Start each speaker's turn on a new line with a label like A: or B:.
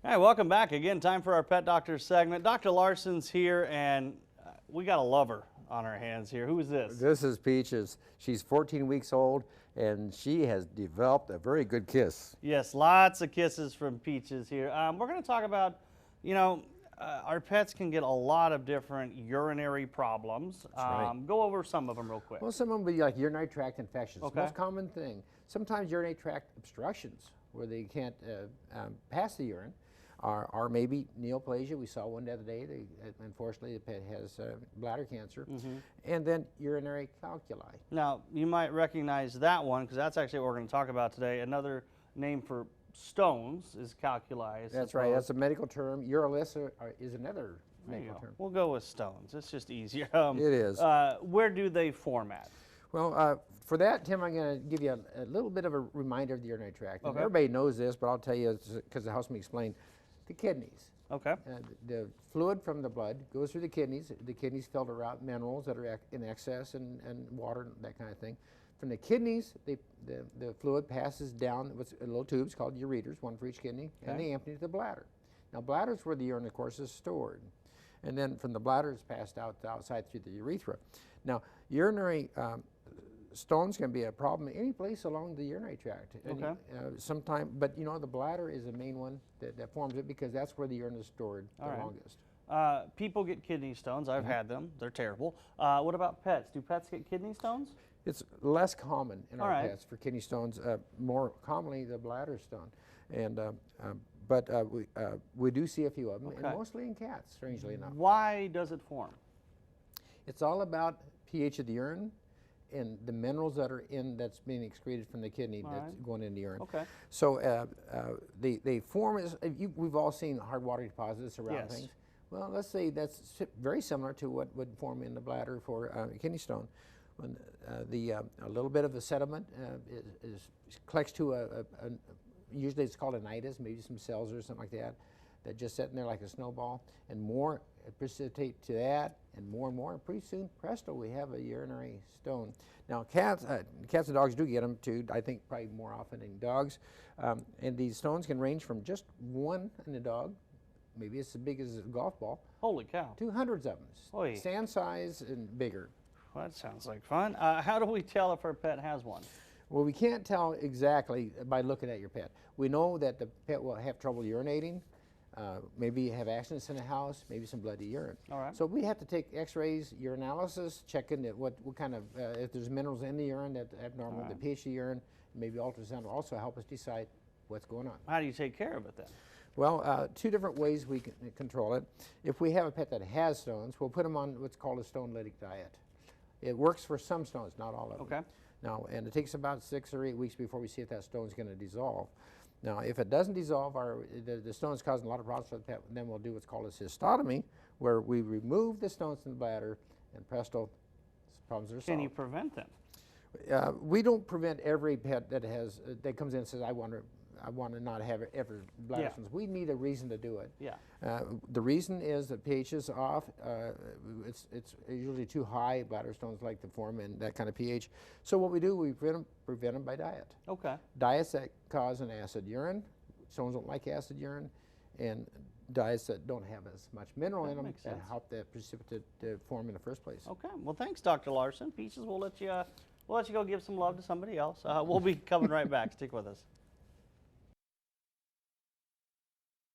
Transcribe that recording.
A: Hey, welcome back again. Time for our Pet Doctor segment. Dr. Larsen's here, and we got a lover on our hands here. Who is this?
B: This is Peaches. She's 14 weeks old, and she has developed a very good kiss.
A: Yes, lots of kisses from Peaches here. We're going to talk about, our pets can get a lot of different urinary problems.
B: right.
A: Go over some of them real quick.
B: Well, some of them will be like urinary tract infections.
A: Okay.
B: Most common thing. Sometimes urinary tract obstructions, where they can't pass the urine. Or maybe neoplasia. We saw one the other day. Unfortunately, the pet has bladder cancer. And then urinary calculi.
A: Now, you might recognize that one because that's actually what we're going to talk about today. Another name for stones is calculi.
B: That's right. That's a medical term. Uroliths is another
A: There you
B: medical
A: go.
B: term.
A: We'll go with stones. It's just easier.
B: It is.
A: Where do they form at?
B: Well, for that, Tim, I'm going to give you a little bit of a reminder of the urinary tract. And everybody knows this, but I'll tell you because it helps me explain. The kidneys.
A: Okay.
B: The fluid from the blood goes through the kidneys. The kidneys filter out minerals that are in excess and water, that kind of thing. From the kidneys, the fluid passes down with little tubes called ureters, one for each kidney, and they empty to the bladder. Now, bladder is where the urine, of course, is stored. And then from the bladder, it's passed out outside through the urethra. Now, urinary stones can be a problem any place along the urinary tract.
A: Okay.
B: Sometime, but the bladder is the main one that forms it because that's where the urine is stored the longest.
A: People get kidney stones. I've had them. They're terrible. What about pets? Do pets get kidney stones?
B: It's less common in our
A: right.
B: pets for kidney stones. More commonly, the bladder stone, and but we do see a few of them, and mostly in cats. Strangely enough.
A: Why does it form? It's
B: all about pH of the urine and the minerals that are that's being excreted from the kidney that's going in the urine.
A: Okay.
B: So they form as we've all seen hard water deposits around things. Well, let's say that's very similar to what would form in the bladder for a kidney stone. When a little bit of the sediment collects to usually it's called a nidus, maybe some cells or something like that just sit in there like a snowball, and more precipitate to that, and more, and pretty soon, presto, we have a urinary stone. Now, cats and dogs do get them too, I think probably more often in dogs, and these stones can range from just one in a dog, maybe it's as big as a golf ball.
A: Holy cow.
B: To hundreds of them,
A: Oy.
B: stand size and bigger.
A: Well, that sounds like fun. How do we tell if our pet has one?
B: Well, we can't tell exactly by looking at your pet. We know that the pet will have trouble urinating, maybe have accidents in the house, maybe some bloody urine.
A: All right.
B: So we have to take x-rays, urinalysis, check in what kind of, if there's minerals in the urine that's abnormal, the pH of the urine, maybe ultrasound will also help us decide what's going on.
A: How do you take care of it then?
B: Well, two different ways we can control it. If we have a pet that has stones, we'll put them on what's called a stone lytic diet. It works for some stones, not all of them.
A: Okay.
B: Now, and it takes about 6 or 8 weeks before we see if that stone's going to dissolve. Now, if it doesn't dissolve, the stone's causing a lot of problems for the pet, then we'll do what's called a cystotomy, where we remove the stones from the bladder, and presto, problems are solved.
A: Can you prevent them?
B: We don't prevent every pet that comes in and says, I want to not have ever bladder stones. We need a reason to do it.
A: Yeah.
B: The reason is that pH is off. It's usually too high. Bladder stones like to form in that kind of pH. So what we do, we prevent them by diet.
A: Okay.
B: Diets that cause an acid urine. Stones don't like acid urine, and diets that don't have as much mineral in them that help that precipitate to form in the first place.
A: Okay. Well, thanks, Dr. Larsen. Peaches, we'll let you go give some love to somebody else. We'll be coming right back. Stick with us.